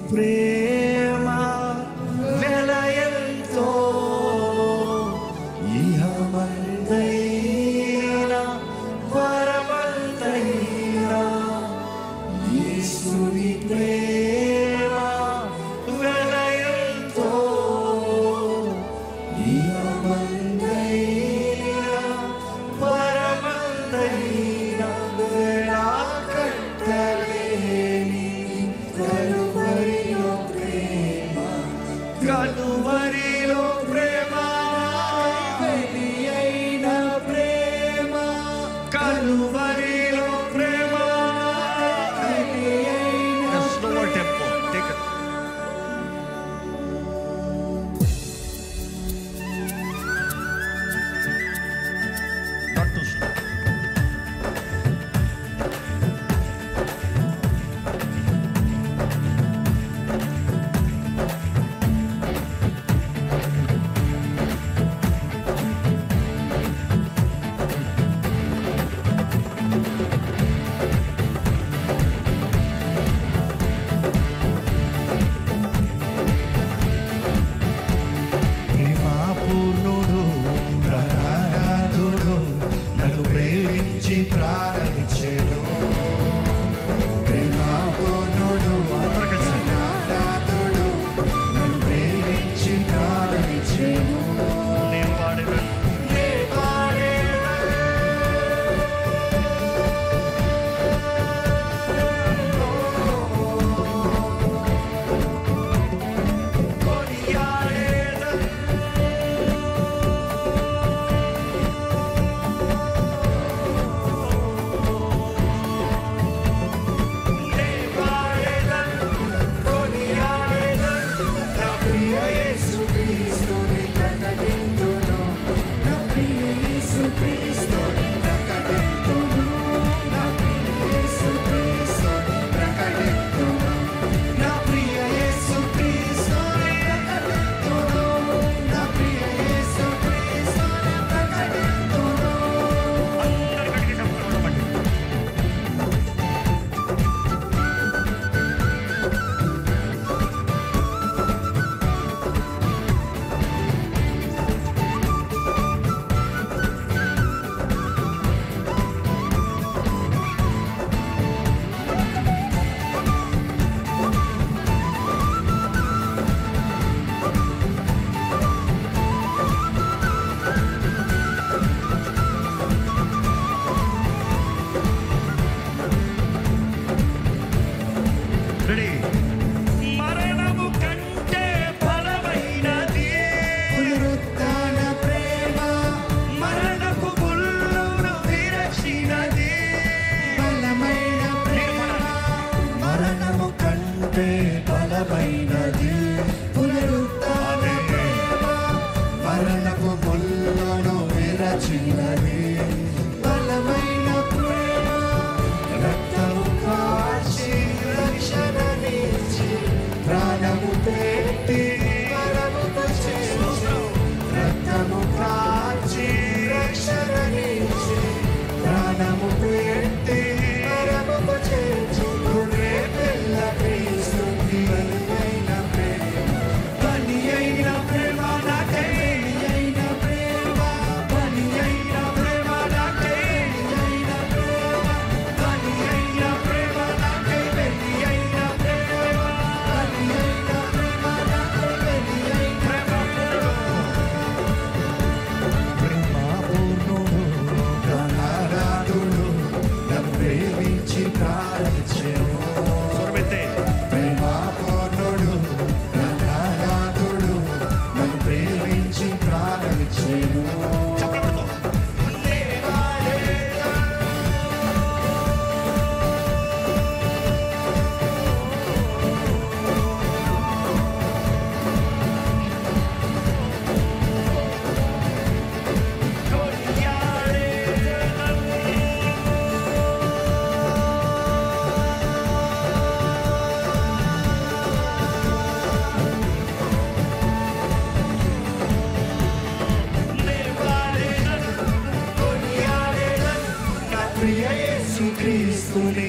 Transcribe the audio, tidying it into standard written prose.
ప్రేమ వెలయంతో ఇహమందైనా పరమందైనా యేసుని ప్రేమ వెలయంతో ఇహమందైనా పరమందైనా వేళా కట్టలేని కలువరిలో ప్రేమ కలువరిలో ప్రేమ వెలి అయిన ప్రేమ కలువరిలో ప్రేమ వెలి అయిన slower tempo take it not too slow ప్రేమాపూర్ణుడు ప్రణానాథుడు నన్ను ప్రేమించి ప్రారంభించెను. ప్రేమాపూర్ణుడు ప్రణానాథుడు నన్ను ప్రేమించి ప్రారంభించెను. నేను పాడేదా రెడీ మరణము కంటే బలమైనది పునరుత్థాన ప్రేమ మరణపు ముళ్ళును విరచినది బలమైన ప్రేమ మరణము కంటే బలమైనది. పునరుత్థాన ప్రేమ మరణపు ముళ్ళను విరచినది. బలమైన ప్రేమ రక్తము కార్చి రక్షణనిచ్చి ప్రాణము పెట్టి పరముకు చేర్చి. రక్తము కార్చి రక్షణనిచ్చి ప్రాణము పెట్టి పరముకు చేర్చి. గొర్రె పిల్ల క్రీస్తుని బలియైన ప్రేమ బలి అయిన ప్రేమ నాకై బలి అయిన ప్రేమ బలి అయిన ప్రేమ నాకై బలి అయిన ప్రేమ బలి అయిన ప్రేమ నాకై బలి అయిన ప్రేమ బలి అయిన ప్రేమ నాకై బలి అయిన ప్రేమాపూర్ణుడు ప్రణానాథుడు నన్ను ప్రేమించి ప్రార్థించెను. స్వరమెత్తే ప్రేమాపూర్ణుడు ప్రణానాథుడు నన్ను ప్రేమించి ప్రార్థించెను. చప్పట్లతో ప్రియ యేసు క్రీస్తుని